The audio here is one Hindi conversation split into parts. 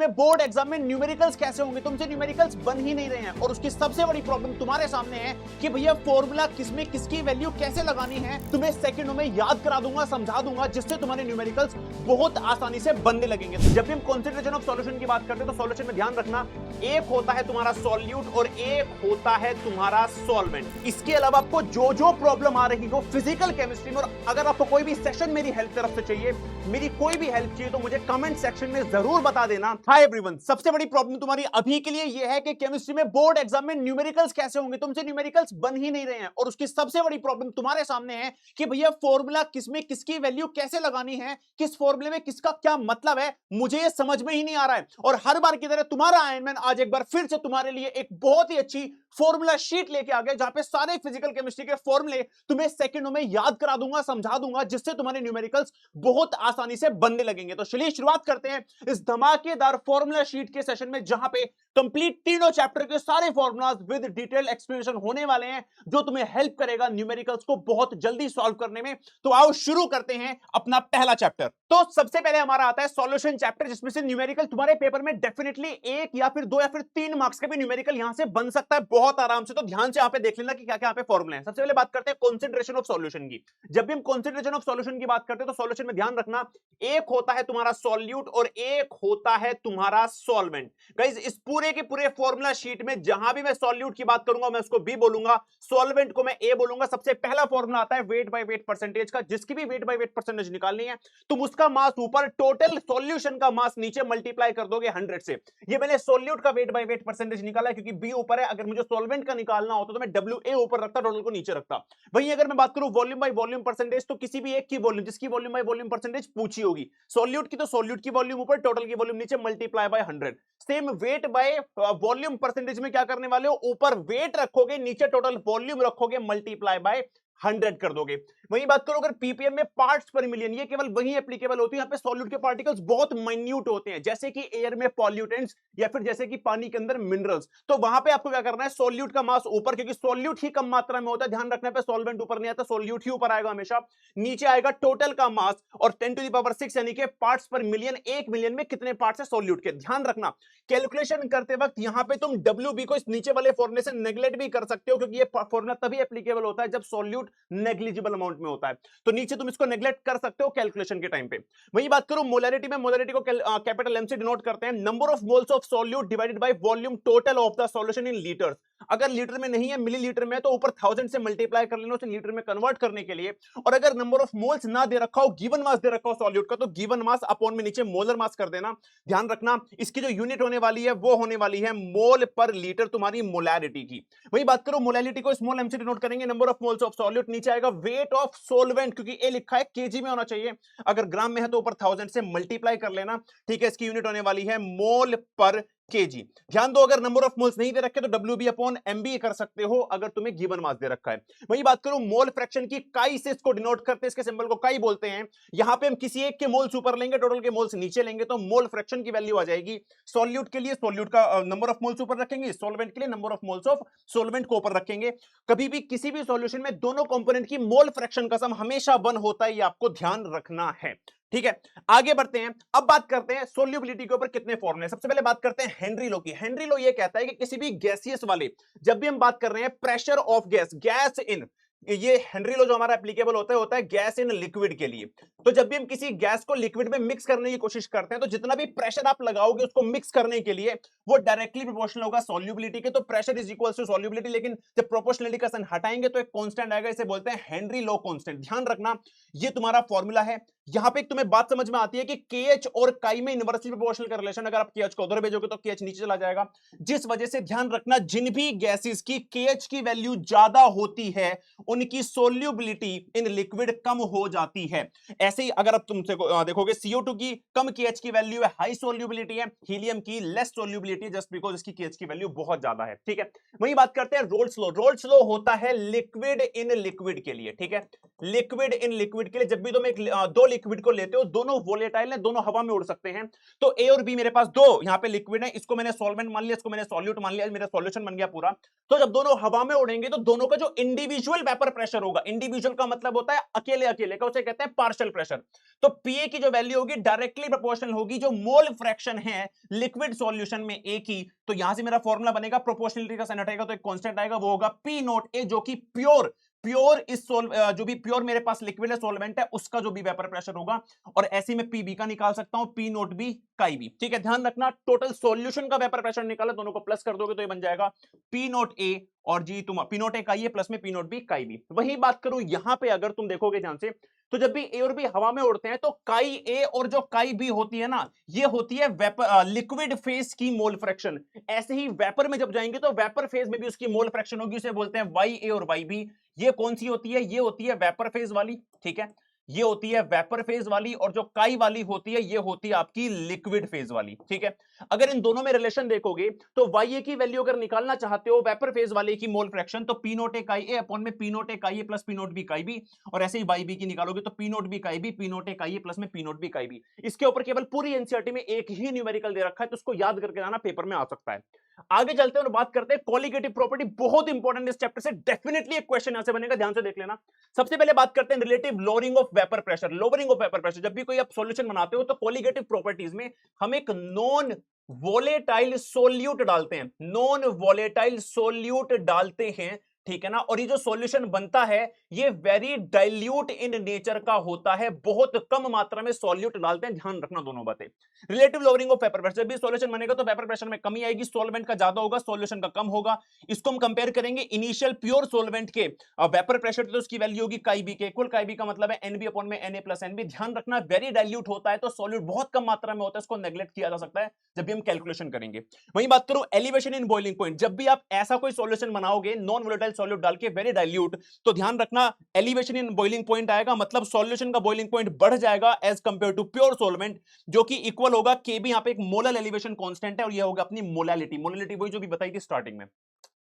में बोर्ड एग्जाम में न्यूमेरिकल्स कैसे होंगे, तुमसे न्यूमेरिकल्स बन ही नहीं रहे हैं। और उसकी सबसे बड़ी प्रॉब्लम तुम्हारे सामने है कि भैया फॉर्मूला किसमें किसकी वैल्यू कैसे लगानी है, तुम्हें सेकंडों में याद करा दूंगा, समझा दूंगा, जिससे तुम्हारे न्यूमेरिकल्स बहुत आसानी से बनने लगेंगे। जब भी हम कॉन्सेंट्रेशन ऑफ सॉल्यूशन की बात करते हैं तो सॉल्यूशन में ध्यान रखना, एक होता है तुम्हारा सॉल्यूट और एक होता है तुम्हारा सॉल्वेंट। इसके अलावा आपको जो जो प्रॉब्लम आ रही हो फिजिकल केमिस्ट्री में, और अगर आपको कोई भी सेशन मेरी हेल्प तरफ से चाहिए, मेरी कोई भी हेल्प चाहिए, तो मुझे कमेंट सेक्शन में जरूर बता देना। हाय एवरीवन, सबसे बड़ी प्रॉब्लम तुम्हारी अभी के लिए यह है कि केमिस्ट्री में बोर्ड एग्जाम में न्यूमेरिकल्स कैसे होंगे, तुमसे न्यूमेरिकल्स बन ही नहीं रहे हैं। और उसकी सबसे बड़ी प्रॉब्लम तुम्हारे सामने है कि भैया फॉर्मूला किसमें किसकी वैल्यू कैसे लगानी है, किस फॉर्मूले में किसका क्या मतलब है, मुझे ये समझ में ही नहीं आ रहा है। और हर बार की तरह तुम्हारा आयरन मैन आज एक बार फिर से तुम्हारे लिए एक बहुत ही अच्छी फॉर्मूला शीट लेके आ गया, जहां पे सारे फिजिकल केमिस्ट्री के फॉर्मूले तुम्हें सेकंडों में याद करा दूंगा, समझा दूंगा, जिससे तुम्हारे न्यूमेरिकल्स बहुत आसानी से बनने लगेंगे। तो चलिए शुरुआत करते हैं इस धमाकेदार फॉर्मूला शीट के सेशन में, जहां पे कंप्लीट तीनों चैप्टर के सारे फॉर्मूलाज विद डिटेल एक्सप्लेनेशन होने वाले हैं, जो तुम्हें हेल्प करेगा न्यूमेरिकल्स को बहुत जल्दी सॉल्व करने में। तो आओ शुरू करते हैं अपना पहला चैप्टर। तो सबसे पहले हमारा आता है सॉल्यूशन चैप्टर, जिसमें से न्यूमेरिकल तुम्हारे पेपर में डेफिनेटली एक या फिर दो या फिर 3 मार्क्स का भी न्यूमेरिकल यहां से बन सकता है बहुत आराम से। तो ध्यान से यहां पे देख लेना कि क्या क्या यहां पे फॉर्मूले हैं। सबसे पहले बात करते हैं कॉन्सेंट्रेशन ऑफ सॉल्यूशन की। जब भी हम कॉन्सेंट्रेशन ऑफ सॉल्यूशन की बात करते हैं तो सॉल्यूशन में ध्यान रखना, एक होता है तुम्हारा सॉल्यूट और एक होता है तुम्हारा सॉल्वेंट। गाइस, इस पूरे के पूरे फॉर्मूला शीट में जहां भी मैं सॉल्यूट की बात करूंगा मैं उसको बी बोलूंगा, सॉल्वेंट को मैं ए बोलूंगा। सबसे पहला फॉर्मूला आता है वेट बाय वेट परसेंटेज का। जिसकी भी वेट बाय वेट परसेंटेज निकालनी है, तुम उसका मास ऊपर, टोटल सॉल्यूशन का मास नीचे मल्टीप्लाई कर दोगे 100 से। ये मैंने सॉल्यूट का वेट बाय वेट परसेंटेज निकाला है क्योंकि बी ऊपर है। अगर मुझे सॉल्वेंट का निकालना होता तो मैं डब्ल्यू ए ऊपर रखता, टोटल को नीचे रखता। वहीं अगर मैं बात करूं वॉल्यूम बाय वॉल्यूम परसेंटेज, तो किसी भी एक की वॉल्यूम, जिसकी वॉल्यूम बाय वॉल्यूम परसेंटेज पूछी होगी, सॉल्यूट की तो सॉल्यूट की वॉल्यूम ऊपर, टोटल की वॉल्यूम नीचे, multiply by 100। Same weight by volume percentage में क्या करने वाले हो, ऊपर वेट रखोगे, नीचे टोटल वॉल्यूम रखोगे, मल्टीप्लाई बाय 100 कर दोगे। वही बात करो अगर पीपीएम में पार्ट्स पर मिलियन, ये केवल वही एप्लीकेबल होती है यहाँ पे सॉल्यूट के पार्टिकल्स बहुत माइन्यूट होते हैं, जैसे कि एयर में पॉल्यूटेंट्स या फिर जैसे कि पानी के अंदर मिनरल्स। तो वहां पे आपको क्या करना है, सॉल्यूट का मास ऊपर, क्योंकि सॉल्यूट ही कम मात्रा में होता है, ध्यान रखना पे सॉल्वेंट ऊपर नहीं आता, सॉल्यूट ही ऊपर आएगा हमेशा। नीचे आएगा टोटल का मास और 10⁻⁶ यानी कि पार्ट्स पर मिलियन, 1 मिलियन में कितने पार्ट्स है सॉल्यूट के। ध्यान रखना कैलकुलेशन करते वक्त यहां पे तुम WB को इस नीचे वाले फॉर्मूले से नेग्लेक्ट भी कर सकते हो, क्योंकि ये फॉर्मूला तभी एप्लीकेबल होता है जब सॉल्यूट नेग्लिजिबल अमाउंट में होता है। तो नीचे तुम इसको नेग्लेक्ट कर सकते हो कैलकुलेशन के टाइम पे। वही बात करूं मोलैरिटी में, मोलैरिटी को कैपिटल एम से डिनोट करते हैं, number of moles of solute divided by volume total of the solution in litres. अगर लीटर में नहीं है, मिलीलीटर में है, तो ऊपर 1000 से मल्टीप्लाई कर लेना उसे लीटर में कन्वर्ट करने के लिए। और अगर नंबर ऑफ मोल्स ना दे रखा हो, गिवन मास दे रखा हो सॉल्यूट का, तो गिवन मास अपॉन में नीचे मोलर मास कर देना। ध्यान रखना इसकी जो यूनिट होने वाली है वो होने वाली है मोल पर लीटर, तुम्हारी मोलैरिटी की। वही बात करो मोलैरिटी को स्मॉल एम से डिनोट करेंगे, number of moles of solute. नीचे आएगा वेट ऑफ सॉल्वेंट, क्योंकि ए लिखा है केजी में होना चाहिए, अगर ग्राम में है तो ऊपर 1000 से मल्टीप्लाई कर लेना। ठीक है, इसकी यूनिट होने वाली है मोल पर केजी। ध्यान दो अगर नंबर ऑफ मोल्स नहीं दे रखे तो WB अपॉन MB कर सकते हो अगर तुम्हें गिवन मास दे रखा है। वही बात करूं मोल फ्रैक्शन की, काई से इसको डिनोट करते हैं, इसके सिंबल को काई बोलते हैं। यहां पे हम किसी एक के मोल्स ऊपर लेंगे, टोटल के मोल्स नीचे लेंगे, तो मोल फ्रैक्शन की वैल्यू आ जाएगी। सॉल्यूट के लिए सॉल्यूट का नंबर ऑफ मोल्स ऊपर रखेंगे, सॉल्वेंट के लिए number of moles of solvent को ऊपर रखेंगे। कभी भी किसी भी सॉल्यूशन में दोनों कंपोनेंट की मोल फ्रैक्शन का सम हमेशा 1 होता है, ये आपको ध्यान रखना है। ठीक है, आगे बढ़ते हैं। अब बात करते हैं सोल्यूबिलिटी के ऊपर कितने फॉर्मूले। सबसे पहले बात करते हैं हेनरी लॉ की। हेनरी लॉ ये कहता है कि किसी भी गैसियस वाले, जब भी हम बात कर रहे हैं pressure of gas, gas in, ये हेनरी लॉ जो हमारा एप्लीकेबल होता है गैस इन लिक्विड के लिए। तो जब भी हम किसी गैस को लिक्विड में मिक्स करने की कोशिश करते हैं, तो जितना भी प्रेशर आप लगाओगे उसको मिक्स करने के लिए, वो डायरेक्टली प्रोपोर्शनल होगा सॉल्युबिलिटी के। तो pressure is equal to solubility, लेकिन जब प्रोपोर्शनलिटी का साइन हटाएंगे तो एक कांस्टेंट आएगा, इसे बोलते हैं हेनरी लॉ कांस्टेंट। ध्यान रखना ये तुम्हारा फॉर्मूला है। यहां पे तुम्हें बात समझ में आती है कि KH और काई में इनवर्सली प्रोपोर्शनल का रिलेशन, अगर आप KH को उधर भेजोगे तो KH नीचे चला जाएगा, जिस वजह से ध्यान रखना जिन भी गैसेस की KH की वैल्यू ज्यादा होती है उनकी सोल्यूबिलिटी इन लिक्विड कम हो जाती है। ऐसे ही अगर आप तुमसे देखोगे CO2 की कम KH की वैल्यू है, हाई सोल्यूबिलिटी है, हीलियम की लेस सोल्यूबिलिटी वोलेटिलिटी है जस्ट बिकॉज इसकी केएच की वैल्यू बहुत ज्यादा है, ठीक है। वही बात करते हैं रोल्स लॉ। रोल्स लॉ होता है लिक्विड इन लिक्विड के लिए, ठीक है। लिक्विड इन लिक्विड के लिए जब भी तुम दो लिक्विड को लेते हो, दोनों वोलेटाइल है, दोनों हवा में उड़ सकते हैं, तो ए और बी मेरे पास दो यहां पे लिक्विड है, इसको मैंने सॉल्वेंट मान लिया, इसको मैंने सॉल्यूट मान लिया, मेरा सॉल्यूशन बन गया पूरा। तो जब दोनों हवा में उड़ेंगे तो दोनों का जो इंडिविजुअल वेपर प्रेशर होगा, इंडिविजुअल का मतलब होता है अकेले अकेले का, उसे कहते हैं पार्शियल प्रेशर। तो पीए की जो वैल्यू होगी डायरेक्टली प्रोपोर्शनल होगी जो मोल फ्रैक्शन है लिक्विड सॉल्यूशन में ए की। तो यहां से मेरा फॉर्मूला बनेगा, प्रोपोर्शनलिटी का साइन हटेगा तो एक कांस्टेंट आएगा, वो होगा पी नॉट ए, जो कि प्योर इस जो भी प्योर मेरे पास लिक्विड है, सॉल्वेंट है, उसका जो भी वेपर प्रेशर होगा। और ऐसे में पी बी का निकाल सकता हूं, पी नोट बी काई बी, ठीक है। ध्यान रखना टोटल सॉल्यूशन का वेपर प्रेशर निकाला, दोनों को प्लस कर दोगे तो ये बन जाएगा पी नोट ए और जी तुम पी नोट ए काई ए प्लस में पी नोट बी काई बी। वही बात करूं यहां पे, अगर तुम देखोगे ध्यान से, तो जब भी ए और बी हवा में उड़ते हैं तो काई ए और जो काई बी होती है ना, ये होती है वेपर लिक्विड फेज की मोल फ्रैक्शन। ऐसे ही वेपर में जब जाएंगे तो वेपर फेज में भी उसकी मोल फ्रैक्शन होगी, उसे बोलते हैं वाई ए और वाई बी। ये कौन सी होती है? ये होती है वेपर फेज वाली, ठीक है, ये होती है वेपर फेज वाली। और जो काई वाली होती है ये होती है आपकी लिक्विड फेज वाली, ठीक है। अगर इन दोनों में रिलेशन देखोगे तो वाई ए की वैल्यू अगर निकालना चाहते हो वेपर फेज वाले की मोल फ्रैक्शन, तो पी नोट ए काई ए अपॉन में पी नोट ए काई ए प्लस पी नोट बी काई बी। और ऐसे ही वाई बी की निकालोगे तो पी नोट बी काई बी, पी नोट ए काई ए प्लस में पी नोट बी काई बी। इसके ऊपर केवल पूरी एनसीईआरटी में एक ही न्यूमेरिकल दे रखा है, तो उसको याद करके जाना, पेपर में आ सकता है। आगे चलते हैं और बात करते हैं कोलिगेटिव प्रॉपर्टी, बहुत इंपॉर्टेंट इस चैप्टर से, डेफिनेटली एक क्वेश्चन यहां से बनेगा, ध्यान से देख लेना। सबसे पहले बात करते हैं relative lowering of vapour pressure. Lowering of vapour pressure, जब भी कोई आप सॉल्यूशन बनाते हो तो कोलिगेटिव प्रॉपर्टीज में हम एक नॉन वोलेटाइल सोल्यूट डालते हैं, नॉन वोलेटाइल सोल्यूट डालते हैं, ठीक है ना। और ये जो सॉल्यूशन बनता है ये वेरी डाइल्यूट इन नेचर का होता है, बहुत कम मात्रा में सॉल्यूट डालते हैं, ध्यान रखना दोनों बातें। Relative lowering of vapour pressure, जब भी सॉल्यूशन बनेगा तो वेपर प्रेशर में कमी आएगी, सॉल्वेंट का ज्यादा होगा, सॉल्यूशन का कम होगा। इसको हम कंपेयर करेंगे इनिशियल प्योर सॉल्वेंट के वेपर प्रेशर, तो उसकी वैल्यू होगी काई बी के इक्वल। काई बी का मतलब है एनबी अपॉन में एनए प्लस एनबी। ध्यान रखना वेरी डाइल्यूट होता है तो सॉल्यूट बहुत कम मात्रा में होता है, इसको नेग्लेक्ट किया जा सकता है जब भी हम कैलकुलेशन करेंगे। वही बात करो एलिवेशन इन बॉइलिंग पॉइंट, जब भी आप ऐसा कोई सॉल्यूशन बनाओगे नॉन वोलेटाइल सॉल्यूट डाल के वेरी डाइल्यूट, तो ध्यान रखना एलिवेशन इन बॉइलिंग पॉइंट आएगा, मतलब सॉल्यूशन का बॉइलिंग पॉइंट बढ़ जाएगा as compare to pure solvent, जो कि इक्वल होगा के बी, यहां पे एक मोलर एलिवेशन कांस्टेंट है और ये होगा अपनी मोलालिटी। मोलालिटी वही जो भी बताई थी स्टार्टिंग में।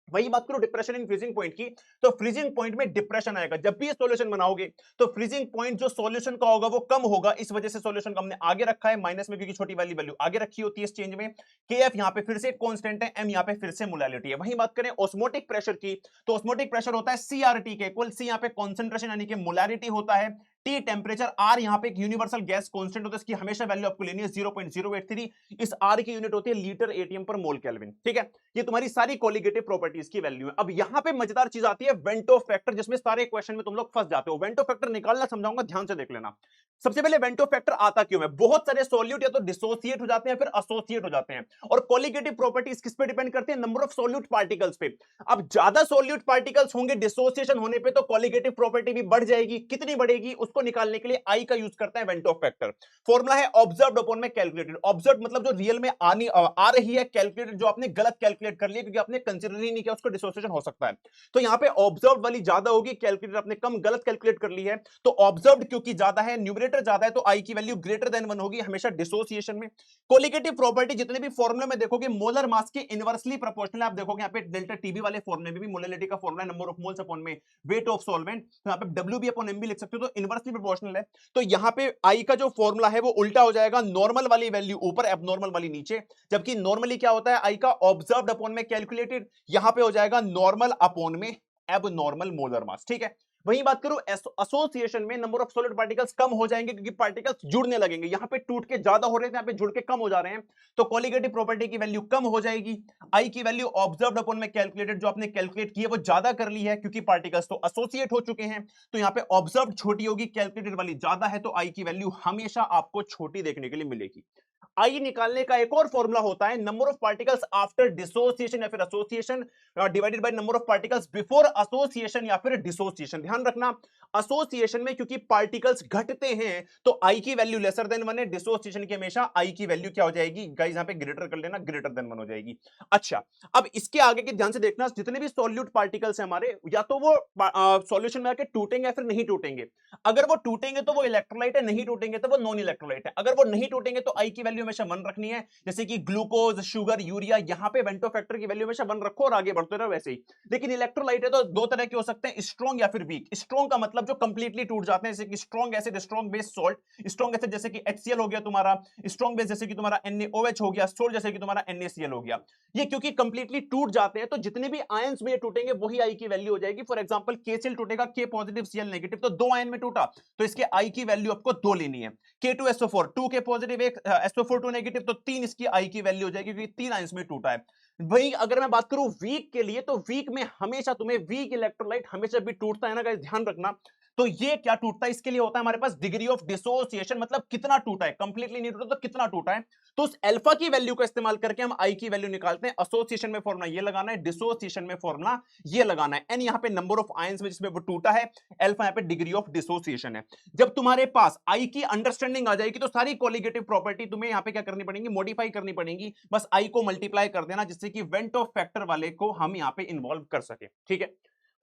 वही बात करो डिप्रेशन इन फ्रीजिंग पॉइंट की, तो फ्रीजिंग पॉइंट में डिप्रेशन आएगा। जब भी ये सॉल्यूशन बनाओगे तो फ्रीजिंग पॉइंट जो सॉल्यूशन का होगा वो कम होगा, इस वजह से सॉल्यूशन को हमने आगे रखा है माइनस में, क्योंकि छोटी वाली वैल्यू आगे रखी होती है इस चेंज में। केएफ यहां पे फिर से कांस्टेंट है, एम यहां पे फिर से मोलालिटी है। वही बात करें ऑस्मोटिक प्रेशर की, तो ऑस्मोटिक प्रेशर होता है सीआरटी के इक्वल, सी यहां पे कंसंट्रेशन यानी कि मोलारिटी होता है, टी टेंपरेचर, आर यहां पे एक यूनिवर्सल गैस कांस्टेंट होता है, इसकी हमेशा वैल्यू आपको लेनी है 0.083। इस आर की यूनिट होती है लीटर एटीएम पर मोल केल्विन, ठीक है। ये तुम्हारी सारी कोलिगेटिव प्रॉपर्टीज की वैल्यू है। अब यहां पे मजेदार चीज आती है वेंटो फैक्टर, जिसमें सारे क्वेश्चन में तुम लोग फंस जाते हो। वेंटो फैक्टर निकालना समझाऊंगा, ध्यान से देख लेना। सबसे पहले वेंटो फैक्टर आता क्यों है? बहुत सारे सॉल्यूट या तो डिसोसिएट हो जाते हैं फिर एसोसिएट हो जाते हैं, और कोलिगेटिव प्रॉपर्टीज किस पे डिपेंड करती है? नंबर ऑफ सॉल्यूट पार्टिकल्स पे। अब ज्यादा सॉल्यूट पार्टिकल्स होंगे डिसोसिएशन होने पे तो कोलिगेटिव प्रॉपर्टी भी बढ़ जाएगी। कितनी बढ़ेगी? उसको निकालने के लिए आई का यूज करता है वेंटो फैक्टर। फॉर्मूला है ऑब्जर्व्ड अपॉन में कैलकुलेटेड। ऑब्जर्व्ड मतलब जो रियल में आ रही है, कैलकुलेटेड जो आपने गलत कैलकुलेट कर लिया क्योंकि आपने कंसीडर ही नहीं किया, उसको डिसोसिएशन हो सकता है। तो यहां पे ऑब्जर्व्ड वाली ज्यादा होगी, कैलकुलेटेड आपने कम गलत कैलकुलेट कर ली है, तो ऑब्जर्व्ड क्योंकि ज्यादा है, न्यूमरेटर ज्यादा है, तो आई की वैल्यू ग्रेटर देन 1 होगी हमेशा डिसोसिएशन में। कोलिगेटिव प्रॉपर्टी जितने भी फॉर्मूले में देखोगे मोलर मास के इनवर्सली प्रोपोर्शनल, आप देखोगे यहां पे डेल्टा टीबी वाले फॉर्मूले में भी मोलैलिटी का formula number of moles upon में वेट ऑफ सॉल्वेंट, तो यहां पे डब्ल्यूबी अपॉन एमबी लिख सकते हो, तो इनवर्सली प्रोपोर्शनल है। तो यहां पे आई का जो फॉर्मूला है वो उल्टा हो जाएगा, नॉर्मल वाली वैल्यू ऊपर, एबनॉर्मल वाली नीचे। जबकि नॉर्मली क्या होता है? आई का ऑब्जर्व्ड अपॉन में कैलकुलेटेड, यहां पे हो जाएगा नॉर्मल अपॉन में एबनॉर्मल मोलर मास, ठीक है। वही बात करूं एसोसिएशन में, नंबर ऑफ सॉलिड पार्टिकल्स कम हो जाएंगे क्योंकि पार्टिकल्स जुड़ने लगेंगे। यहां पे टूट के ज्यादा हो रहे थे, यहां पे जुड़ के कम हो जा रहे हैं, तो कोलिगेटिव प्रॉपर्टी की वैल्यू कम हो जाएगी। आई की वैल्यू ऑब्जर्व्ड अपॉन में कैलकुलेटेड, जो आपने कैलकुलेट की है वो ज्यादा कर ली है क्योंकि पार्टिकल्स तो एसोसिएट हो चुके हैं, तो यहां पे ऑब्जर्व्ड छोटी होगी, कैलकुलेटेड वाली ज्यादा है, तो आई की वैल्यू हमेशा आपको छोटी देखने के लिए मिलेगी। आई निकालने का एक और फॉर्मूला होता है number of particles after dissociation या फिर association divided by number of particles before association या फिर डिसोसिएशन। ध्यान रखना एसोसिएशन में क्योंकि पार्टिकल्स घटते हैं तो आई की वैल्यू लेसर देन 1 है, डिसोसिएशन की हमेशा आई की वैल्यू क्या हो जाएगी गाइस? यहां पे ग्रेटर कर लेना, ग्रेटर देन 1 हो जाएगी। अच्छा, अब इसके आगे के ध्यान से देखना, जितने भी सॉल्यूट पार्टिकल्स हैं हमारे, या तो वो सॉल्यूशन में आके टूटेंगे या फिर नहीं टूटेंगे। अगर वो टूटेंगे तो वो इलेक्ट्रोलाइट है, नहीं टूटेंगे तो वो नॉन इलेक्ट्रोलाइट है। अगर वो नहीं टूटेंगे तो आई की वैल्यू हमेशा 1 रखनी है, जैसे कि ग्लूकोज, शुगर, यूरिया, यहां पे वेंटो फैक्टर की वैल्यू हमेशा 1 रखो और आगे बढ़ते रहो वैसे ही। लेकिन इलेक्ट्रोलाइट है तो दो तरह के हो सकते हैं, स्ट्रॉन्ग या फिर वीक। स्ट्रॉन्ग का मतलब जो कंप्लीटली टूट जाते हैं, जैसे कि strong acid, strong base, salt. Strong acid जैसे कि HCl हो गया तुम्हारा, स्ट्रॉन्ग बेस जैसे कि तुम्हारा NaOH हो गया, सॉल्ट जैसे कि तुम्हारा NaCl हो गया। ये क्योंकि कंप्लीटली टूट जाते हैं तो जितने भी आयंस में ये टूटेंगे वही आई की वैल्यू हो जाएगी। फॉर एग्जांपल KCl टूटेगा, K पॉजिटिव Cl नेगेटिव, तो 2 आयन में टूटा तो इसके आई की वैल्यू आपको 2 लेनी है। K2SO4, 2 K पॉजिटिव, एक SO4 2 नेगेटिव, तो 3 इसकी आई की वैल्यू हो जाएगी क्योंकि 3 आयंस में टूटा है। वही अगर मैं बात करूं वीक के लिए, तो वीक में हमेशा तुम्हें वीक इलेक्ट्रोलाइट हमेशा भी टूटता है ना गाइस, ध्यान रखना। तो ये क्या टूटता है, इसके लिए होता है हमारे पास डिग्री ऑफ डिसोसिएशन, मतलब कितना टूटा है, कंप्लीटली नहीं टूटा तो कितना टूटा है। तो उस अल्फा की वैल्यू का इस्तेमाल करके हम आई की वैल्यू निकालते हैं। एसोसिएशन में फॉर्मूला ये लगाना है, डिसोसिएशन में फॉर्मूला ये लगाना है। एन यहां पे नंबर ऑफ आयंस में जिसमें वो टूटा है, अल्फा यहां पे डिग्री ऑफ डिसोसिएशन है। जब तुम्हारे पास आई की अंडरस्टैंडिंग आ जाएगी तो सारी कोलिगेटिव प्रॉपर्टी तुम्हें यहां पे क्या करनी पड़ेगी, मॉडिफाई करनी पड़ेगी। बस आई को मल्टीप्लाई कर देना जिससे कि वेंटो फैक्टर वाले को हम यहां पे इन्वॉल्व कर सके, ठीक है।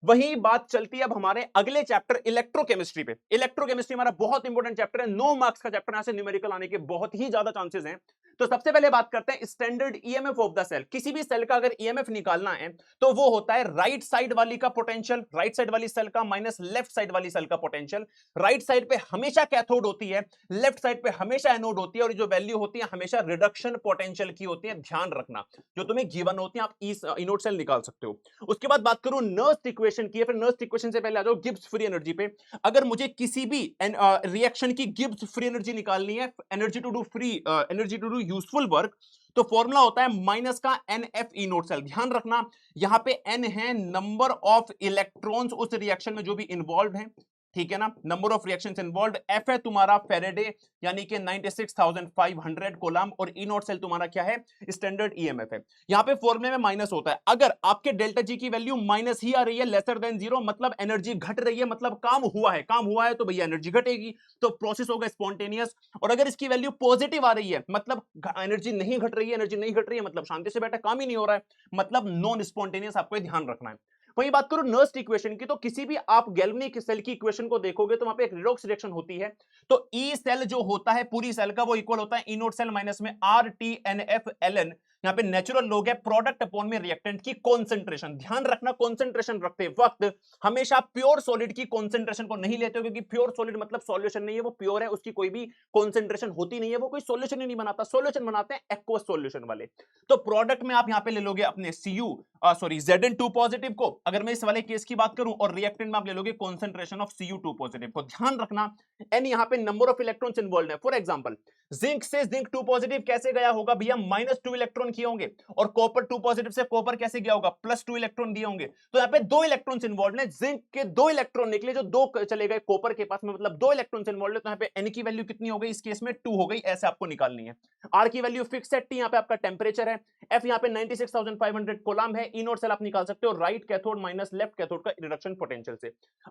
वही बात चलती है अब हमारे अगले चैप्टर इलेक्ट्रोकेमिस्ट्री पे। इलेक्ट्रोकेमिस्ट्री हमारा बहुत इंपॉर्टेंट चैप्टर है, 9 मार्क्स का चैप्टर, यहां से न्यूमेरिकल आने के बहुत ही ज्यादा चांसेस हैं। तो सबसे पहले बात करते हैं standard EMF of the cell. किसी भी सेल का अगर ईएमएफ निकालना है तो वो होता है राइट साइड वाली का पोटेंशियल, राइट साइड वाली सेल का माइनस लेफ्ट साइड वाली सेल का पोटेंशियल। राइट साइड पे हमेशा कैथोड होती है, लेफ्ट साइड पे हमेशा एनोड होती है, और जो वैल्यू होती है हमेशा रिडक्शन पोटेंशियल की होती है। ध्यान रखना, जो तुम्हें गिवन होती है आप इनोड सेल निकाल सकते हो। उसके बाद बात करूं नर्स्ट इक्वेशन की, फिर नर्स्ट इक्वेशन से पहले आ जाओ गिब्स फ्री एनर्जी पे। अगर मुझे किसी भी रिएक्शन की गिब्स फ्री एनर्जी निकालनी है, energy to do free, energy to do useful work, तो फॉर्मूला होता है माइनस का NF ई नोट सेल। ध्यान रखना यहां पे N है नंबर ऑफ इलेक्ट्रॉन्स उस रिएक्शन में जो भी इन्वॉल्व हैं, ठीक है ना, number of reactions involved. F है तुम्हारा फेरेडे यानी कि 96,500 कोलम, और ई नोट सेल तुम्हारा क्या है, स्टैंडर्ड ईएमएफ है। यहां पे फॉर्मूले में माइनस होता है। अगर आपके डेल्टा जी की वैल्यू माइनस ही आ रही है, लेसर देन 0, मतलब एनर्जी घट रही है, मतलब काम हुआ है, काम हुआ है तो भैया एनर्जी घटेगी, तो प्रोसेस होगा स्पॉन्टेनियस। और अगर इसकी वैल्यू पॉजिटिव आ रही है, मतलब एनर्जी नहीं घट रही है, एनर्जी नहीं घट रही है मतलब शांति से बैठा, काम ही नहीं हो रहा है, मतलब नॉन स्पॉन्टेनियस, आपको ध्यान रखना है। वही बात करो नर्स्ट इक्वेशन की, तो किसी भी आप गैल्वेनिक सेल की इक्वेशन को देखोगे तो वहां पे एक रिडॉक्स रिएक्शन होती है। तो ई सेल जो होता है पूरी सेल का वो इक्वल होता है ई नोट सेल माइनस में RTNF ln, यहाँ पे नेचुरल लोग है प्रोडक्ट अपॉन में रिएक्टेंट की कॉन्सेंट्रेशन। ध्यान रखना कॉन्सेंट्रेशन रखते वक्त हमेशा प्योर सॉलिड की कॉन्सेंट्रेशन को नहीं लेते हो, क्योंकि प्योर सॉलिड मतलब सॉल्यूशन नहीं है, वो प्योर है, उसकी कोई भी कॉन्सेंट्रेशन होती नहीं है, वो कोई सॉल्यूशन ही नहीं बनाता। सॉल्यूशन बनाते हैं एक्वस सॉल्यूशन वाले। तो प्रोडक्ट में आप यहाँ पे ले लोगे अपने Zn2 पॉजिटिव को, अगर मैं इस वाले केस की बात करूं, और रिएक्टेंट में आप ले लोगे कॉन्सेंट्रेशन ऑफ Cu2 पॉजिटिव को। ध्यान रखना एन यहाँ पे नंबर ऑफ इलेक्ट्रॉन्स इन्वॉल्व है। फॉर एग्जांपल जिंक से जिंक 2 पॉजिटिव कैसे गया होगा भैया, -2 इलेक्ट्रॉन किए होंगे, और कॉपर 2 पॉजिटिव से कॉपर कैसे गया होगा, +2 इलेक्ट्रॉन दिए होंगे। तो यहाँ पे 2 इलेक्ट्रॉन्स इन्वॉल्व है, जिंक के 2 इलेक्ट्रॉन निकले जो 2 चले गए कॉपर के पास में, मतलब 2 इलेक्ट्रॉन्स इन्वॉल्व है। तो यहाँ पे एन की वैल्यू कितनी हो गई, इस केस में 2 हो गई, ऐसे आपको निकालनी है। आर की वैल्यू फिक्स है, टी यहाँ पे आपका टेम्परेचर है, एफ यहाँ पे 96,500 कोलम है, ई नोट सेल आप निकाल सकते हो right cathode minus left cathode का रिडक्शन पोटेंशियल से।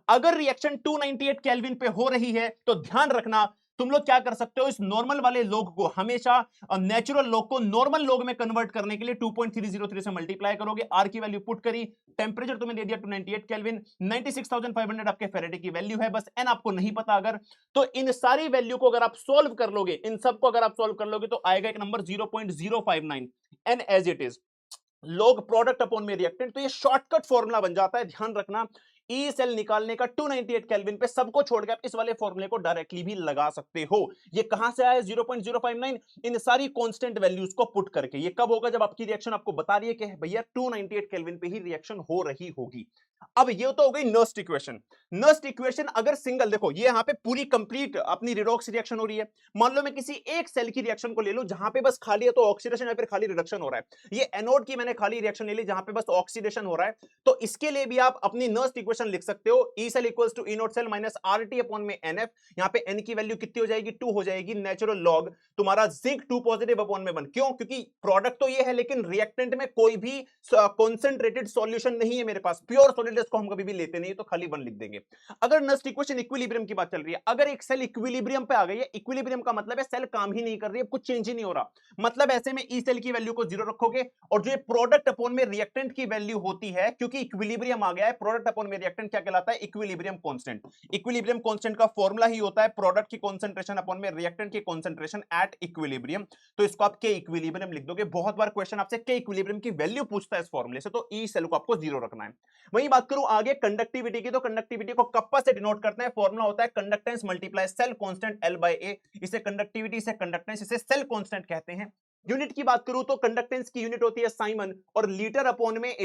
अगर रिएक्शन 298 केल्विन पे हो रही है तो ध्यान रखना तुम लोग क्या कर सकते हो, इस नॉर्मल वाले लोग को हमेशा नेचुरल लोग को नॉर्मल लोग में कन्वर्ट करने के लिए 2.303 से मल्टीप्लाई करोगे। आर की वैल्यू पुट करी, टेंपरेचर तुम्हें दे दिया 298 केल्विन, 96,500 आपके फेरेडे की वैल्यू है, बस एन आपको नहीं पता। अगर तो इन सारी वैल्यू को अगर आप सोल्व कर लोगे, इन सबको अगर आप सोल्व कर लोगे तो आएगा एक number 0.059 N as it is log product upon में रिएक्टेंट। तो ये शॉर्टकट फॉर्मूला बन जाता है। ध्यान रखना ई सेल निकालने का 298 केल्विन पे सबको छोड़ के आप इस वाले फॉर्मूले को डायरेक्टली भी लगा सकते हो। ये कहां से आया 0.059, इन सारी कांस्टेंट वैल्यूज को पुट करके। ये कब होगा, जब आपकी रिएक्शन आपको बता रही है कि भैया 298 केल्विन पे ही रिएक्शन हो रही होगी। अब ये तो हो गई नर्स्ट इक्वेशन। नर्स्ट इक्वेशन अगर सिंगल, देखो ये यहां पे पूरी कंप्लीट अपनी रिडॉक्स रिएक्शन हो रही है। मान लो मैं किसी एक सेल की रिएक्शन को ले लूं जहां पे बस खाली है तो ऑक्सीडेशन या फिर खाली रिडक्शन हो रहा है। ये एनोड की मैंने खाली रिएक्शन ले ली जहां पे बस ऑक्सीडेशन हो रहा है, तो इसके लिए भी आप अपनी नर्स्ट इक्वेशन लिख सकते हो, E cell equals to E naught cell minus RT upon में NF। यहां पे N की वैल्यू कितनी हो जाएगी, 2 हो जाएगी, नेचुरल लॉग तुम्हारा जिंक 2 पॉजिटिव अपॉन में 1। क्यों, क्योंकि प्रोडक्ट तो ये है लेकिन रिएक्टेंट में कोई भी कॉन्सेंट्रेटेड सॉल्यूशन नहीं है मेरे पास, प्योर सॉलिड इक्विलेटरल्स को हम कभी भी लेते नहीं, तो खाली 1 लिख देंगे। अगर नस्ट इक्वेशन इक्विलिब्रियम की बात चल रही है, अगर एक सेल इक्विलिब्रियम पे आ गई है, इक्विलिब्रियम का मतलब है सेल काम ही नहीं कर रही है, कुछ चेंज ही नहीं हो रहा, मतलब ऐसे में ई सेल की वैल्यू को 0 रखोगे, और जो प्रोडक्ट अपॉन में रिएक्टेंट की वैल्यू होती है, क्योंकि इक्विलिब्रियम आ गया है, प्रोडक्ट अपॉन में रिएक्टेंट क्या कहलाता है? Equilibrium constant. इक्विलिब्रियम कांस्टेंट का फॉर्मूला ही होता है प्रोडक्ट की कंसंट्रेशन अपॉन में रिएक्टेंट की कंसंट्रेशन एट इक्विलिब्रियम। तो इसको आप के इक्विलिब्रियम लिख दोगे। बहुत बार क्वेश्चन आपसे के इक्विलिब्रियम की वैल्यू पूछता है इस फॉर्मूले से, तो ई सेल को आपको 0 रखना है। वही बात करूं आगे कंडक्टिविटी की, तो कंडक्टिविटी को कप्पा से डिनोट करते हैं, फॉर्मूला होता है conductance multiply cell constant L by A. इसे कंडक्टिविटी, इसे कंडक्टेंस, इसे सेल कांस्टेंट कहते हैं। यूनिट की बात करूं तो कंडक्टेंस की यूनिट होती है साइमन, और लीटर अपॉन में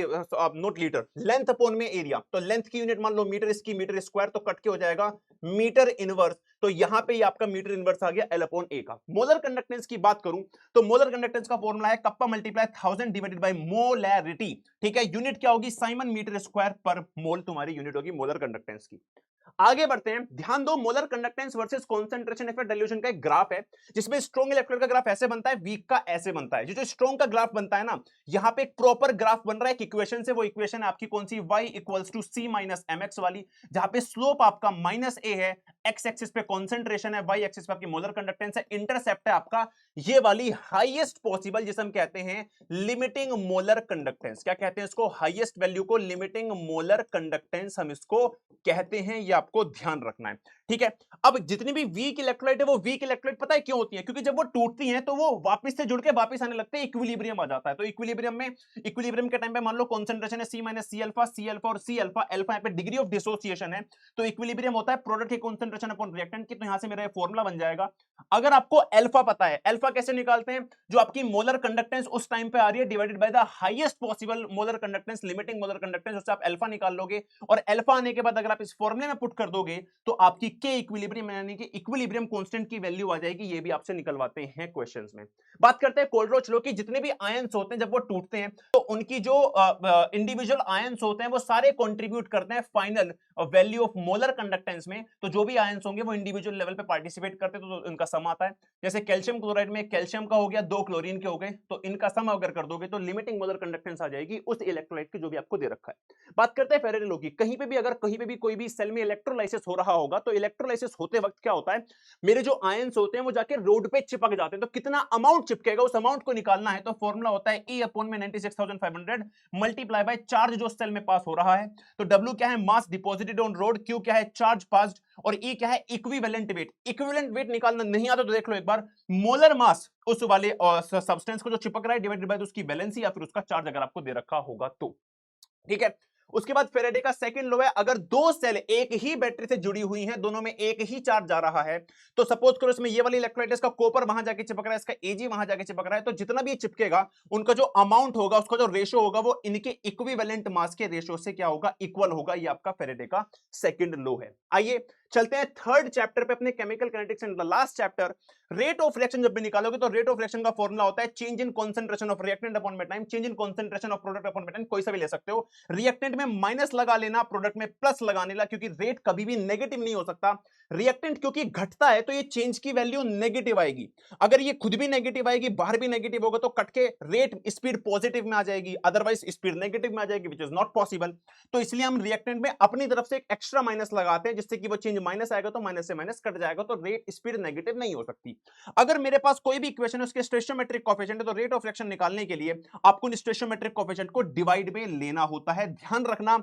नोट लीटर, लेंथ अपॉन में एरिया। तो लेंथ की यूनिट मान लो मीटर, इसकी मीटर स्क्वायर, तो कट के हो जाएगा मीटर इनवर्स। तो यहां पे आपका मीटर इनवर्स आ गया एल अपॉन ए का। मोलर कंडक्टेंस की बात करूं तो मोलर कंडक्टेंस का फॉर्मूला है kappa multiply 1000 divided by molarity. ठीक है, यूनिट क्या होगी? साइमन मीटर स्क्वायर पर मोल तुम्हारी यूनिट होगी मोलर कंडक्टेंस की। आगे बढ़ते हैं, ध्यान दो, molar conductance versus concentration effect dilution का एक ग्राफ है, जिसमें स्ट्रॉन्ग इलेक्ट्रोड का ग्राफ ऐसे बनता है, वीक का ऐसे बनता है। जो स्ट्रॉन्ग का ग्राफ बनता है ना, यहां पे एक प्रॉपर ग्राफ बन रहा है इक्वेशन से। वो इक्वेशन है आपकी कौन सी? y equals to c minus mx वाली, जहां पे स्लोप आपका माइनस a है, x एक्सिस पे कॉन्सेंट्रेशन है, y एक्सिस पे आपकी मोलर कंडक्टेंस है, इंटरसेप्ट है आपका ये वाली हाईएस्ट पॉसिबल, जिसे हम कहते हैं लिमिटिंग मोलर कंडक्टेंस। क्या कहते हैं इसको? हाईएस्ट वैल्यू को लिमिटिंग मोलर कंडक्टेंस हम इसको कहते हैं। ये आपको ध्यान रखना है, ठीक है। अब जितनी भी वीक इलेक्ट्रोलाइट है, वो वीक इलेक्ट्रोलाइट पता है क्यों होती है? क्योंकि जब वो टूटती हैं तो वो वापस से जुड़ के वापस आने लगते हैं, इक्विलिब्रियम आ जाता है। तो इक्विलिब्रियम के टाइम पे मान लो कॉन्सेंट्रेशन है सी माइनस सी अल्फा, और सी अल्फा, अल्फा यहाँ पे डिग्री ऑफ डिसोसिएशन है। तो इक्विलिब्रियम होता है प्रोडक्ट की कॉन्सेंट्रेशन अपॉन रिएक्टेंट की। तो यहां से मेरा ये फॉर्मूला बन जाएगा। अगर आपको अल्फा पता है, अल्फा कैसे निकालते हैं? जो आपकी मोलर कंडक्टेंस उस टाइम पे आ रही है divided by the highest possible molar conductance, limiting molar conductance, उससे आप अल्फा निकाल लोगे। और अल्फा आने के बाद अगर आप इस फॉर्मूले में पुट कर दोगे तो आपकी के इक्विलिब्रियम यानी कि इक्विलिब्रियम कांस्टेंट की वैल्यू आ जाएगी। ये भी आपसे निकलवाते हैं क्वेश्चंस में। बात करते हैं कोल्ड्रोच लॉ की। जितने भी आयंस होते हैं जब वो टूटते हैं तो उनकी जो इंडिविजुअल आयंस होते हैं वो सारे कंट्रीब्यूट करते हैं final value of molar conductance में। तो जो भी आयंस होंगे वो इंडिविजुअल लेवल पे पार्टिसिपेट करते हैं, तो इनका सम आता है। जैसे कैल्शियम क्लोराइड में कैल्शियम का हो गया, 2 क्लोरीन के हो गए, तो इनका सम अगर कर दोगे तो लिमिटिंग मोलर कंडक्टेंस आ जाएगी उस इलेक्ट्रोलाइट की जो भी आपको दे रखा है। बात करते हैं फेरेडे लॉ की। कहीं पे भी अगर कहीं पे भी कोई भी सेल में इलेक्ट्रोलाइसिस हो रहा होगा तो इलेक्ट्रोलाइसिस होते वक्त क्या होता है, मेरे जो आयंस होते हैं वो जाके रोड पे चिपक जाते हैं। तो कितना अमाउंट चिपकेगा उस अमाउंट को निकालना है। तो फॉर्मूला होता है E अपॉन में 96,500 मल्टीप्लाई बाय चार्ज जो सेल में पास हो रहा है। तो W क्या है? मास डिपॉजिटेड ऑन रोड, Q क्या है? चार्ज पास्ड, और E क्या है? Equivalent weight. इक्विवेलेंट वेट निकालना नहीं आता तो देख लो एक बार, मोलर मास उस वाले सब्सटेंस को जो चिपक रहा है डिवाइडेड बाय उसकी वैलेंसी या फिर उसका चार्ज अगर आपको दे रखा होगा तो, ठीक है। उसके बाद फेरेडे का सेकंड लॉ है, अगर दो सेल एक ही बैटरी से जुड़ी हुई हैं, दोनों में एक ही चार्ज जा रहा है, तो सपोज करो इसमें ये वाली इलेक्ट्रोलाइट का कॉपर वहां जाके चिपक रहा है, इसका एजी वहां जाके चिपक रहा है, तो जितना भी चिपकेगा उनका जो अमाउंट होगा, उसका जो रेशियो होगा, वो इनके इक्विवेलेंट मास के रेशियो से क्या होगा? इक्वल होगा। ये आपका फेरेडे का सेकंड लॉ है। आइए चलते हैं थर्ड चैप्टर पे अपने chemical kinetics and the last chapter. Rate of reaction जब भी निकालोगे तो रेट ऑफ रिएक्शन का फॉर्मूला होता है change in concentration of reactant upon में time, change in concentration of product upon में टाइम। कोई सा भी ले सकते हो। रिएक्टेंट में माइनस लगा लेना, प्रोडक्ट में प्लस लगाने ला, क्योंकि रेट कभी भी नेगेटिव नहीं हो सकता। रिएक्टेंट क्योंकि घटता है तो ये चेंज की वैल्यू नेगेटिव आएगी। अगर ये खुद भी नेगेटिव आएगी, बाहर भी नेगेटिव होगा, तो कट के रेट स्पीड पॉजिटिव में आ जाएगी, अदरवाइज स्पीड नेगेटिव में आ जाएगी, विच इज नॉट पॉसिबल। तो इसलिए हम रिएक्टेंट में अपनी तरफ से एक एक्स्ट्रा माइनस लगाते हैं, जिससे कि वो चेंज माइनस आएगा तो माइनस से माइनस कट जाएगा, तो रेट स्पीड नेगेटिव नहीं हो सकती। अगर मेरे पास कोई भी इक्वेशन है उसके स्टोइचियोमेट्रिक कोएफिशिएंट है, तो रेट ऑफ रिएक्शन निकालने के लिए आपको स्टोइचियोमेट्रिक कोएफिशिएंट को डिवाइड में लेना होता है। ध्यान रखना,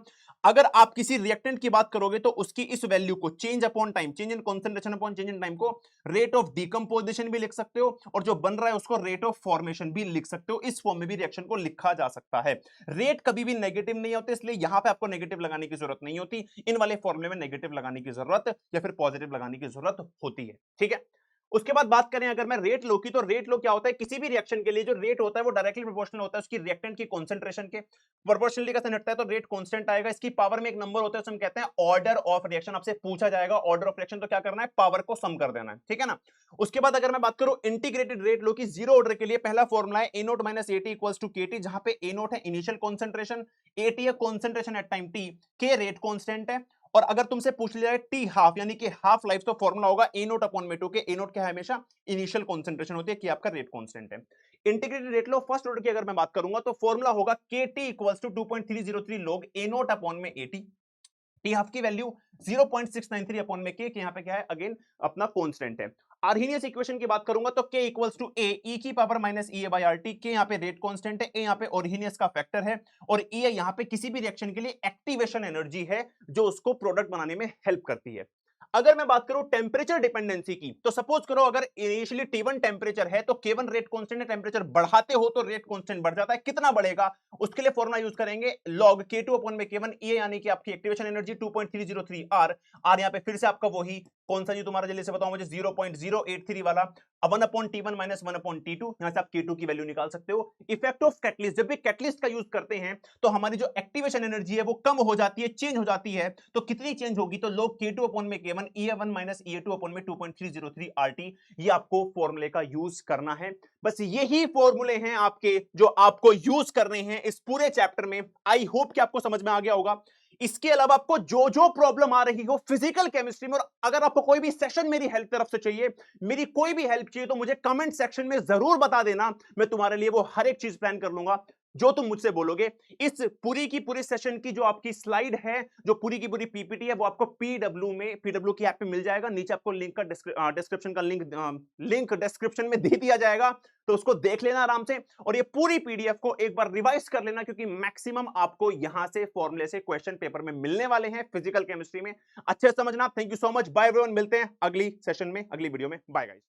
अगर आप किसी रिएक्टेंट की बात करोगे तो उसकी इस वैल्यू को change upon time, change in concentration upon change in time को रेट ऑफ डिकम्पोजिशन भी लिख सकते हो, और जो बन रहा है उसको रेट ऑफ फॉर्मेशन भी लिख सकते हो। इस फॉर्म में भी रिएक्शन को लिखा जा सकता है। रेट कभी भी नेगेटिव नहीं होते, इसलिए यहां पे आपको नेगेटिव लगाने की जरूरत नहीं होती। इन वाले फॉर्मूले में नेगेटिव लगाने की जरूरत या फिर पॉजिटिव लगाने की जरूरत होती है, ठीक है। उसके बाद बात करें अगर मैं रेट लो की, तो रेट लो क्या होता है? किसी भी रिएक्शन के लिए जो रेट होता है वो डायरेक्टली प्रोपोर्शनल होता है उसकी रिएक्टेंट की कॉन्सेंट्रेशन के। प्रोपोर्शनली कैसे हटता है? तो रेट कांस्टेंट आएगा, इसकी पावर में एक नंबर होता है उसे हम कहते हैं ऑर्डर ऑफ रिएक्शन। आपसे पूछा जाएगा ऑर्डर ऑफ रिएक्शन, तो क्या करना है? पावर को सम कर देना है, ठीक है ना। उसके बाद अगर मैं बात करूं इंटीग्रेटेड रेट लो की, जीरो ऑर्डर के लिए पहला फॉर्मूला है A0 minus AT equals to KT, जहां पे A0 है इनिशियल कॉन्सेंट्रेशन, AT है concentration at time T, K rate constant है। और अगर तुमसे पूछ लिया है टी हाफ यानी कि हाफ लाइफ, तो फॉर्मूला होगा A0 अपॉन में 2 के। A0 क्या है? हमेशा इनिशियल कॉन्सेंट्रेशन होती है, कि आपका रेट कांस्टेंट है। Integrated rate law first order की अगर मैं बात करूंगा तो फॉर्मूला होगा KT equals to 2.303 log A naught upon में AT। टी हाफ की वैल्यू 0.693 अपॉन में के यहाँ पे क्या है अगेन अपना कांस्टेंट है। आर्हीनियस इक्वेशन की बात करूंगा तो k इक्वल्स टू ए ई की power minus E A by R T. के यहाँ पे रेट कांस्टेंट है, ए यहाँ पे ओरिजिनियस का फैक्टर है और ई ए यहाँ पे किसी भी रिएक्शन के लिए एक्टिवेशन एनर्जी है जो उसको प्रोडक्ट बनाने में हेल्प करती है। अगर मैं बात करूं टेम्परेचर डिपेंडेंसी की तो सपोज करो अगर इनिशियली T1 टेम्परेचर है तो K1 रेट कांस्टेंट है, टेम्परेचर बढ़ाते हो तो रेट कांस्टेंट बढ़ जाता है, कितना बढ़ेगा उसके लिए फॉर्मूला यूज करेंगे log K2 अपॉन में K1 ये यानी कि आपकी एक्टिवेशन एनर्जी 2.303 आर। आर यहाँ पे फिर से आपका वही कौन सा जी तुम्हारा जल्दी से बताओ मुझे 0.083 वाला 1 upon T1 minus 1 upon T2। यहां से आप K2 की वैल्यू निकाल सकते हो। इफेक्ट ऑफ कैटलिस्ट, जब भी कैटलिस्ट का यूज करते हैं तो हमारी जो एक्टिवेशन एनर्जी है वो कम हो जाती है, चेंज हो जाती है। तो कितनी चेंज होगी तो log K2 अपॉन में K1 EA1 minus EA2 upon में 2.303 RT। ये आपको फॉर्मूले का यूज करना है। बस यही फॉर्मूले हैं आपके जो आपको यूज करने हैं इस पूरे चैप्टर में। आई होप कि आपको समझ में आ गया होगा। इसके अलावा आपको जो जो प्रॉब्लम आ रही हो फिजिकल केमिस्ट्री में और अगर आपको कोई भी सेशन मेरी हेल्प तरफ से चाहिए, मेरी कोई भी हेल्प चाहिए तो मुझे कमेंट सेक्शन में जरूर बता देना। मैं तुम्हारे लिए वो हर एक चीज प्लान कर लूंगा जो तुम मुझसे बोलोगे। इस पूरी की पूरी सेशन की जो आपकी स्लाइड है, जो पूरी की पूरी पीपीटी है, वो आपको पीडब्ल्यू की ऐप पे मिल जाएगा। नीचे आपको लिंक का डिस्क्रिप्शन का लिंक डिस्क्रिप्शन में दे दिया जाएगा, तो उसको देख लेना आराम से और ये पूरी पीडीएफ को एक बार रिवाइज कर लेना क्योंकि मैक्सिमम आपको यहां से फॉर्मूले से क्वेश्चन पेपर में मिलने वाले हैं फिजिकल केमिस्ट्री में। अच्छे से समझना। Thank you so much, bye everyone, मिलते हैं अगली सेशन में, अगली वीडियो में। Bye guys.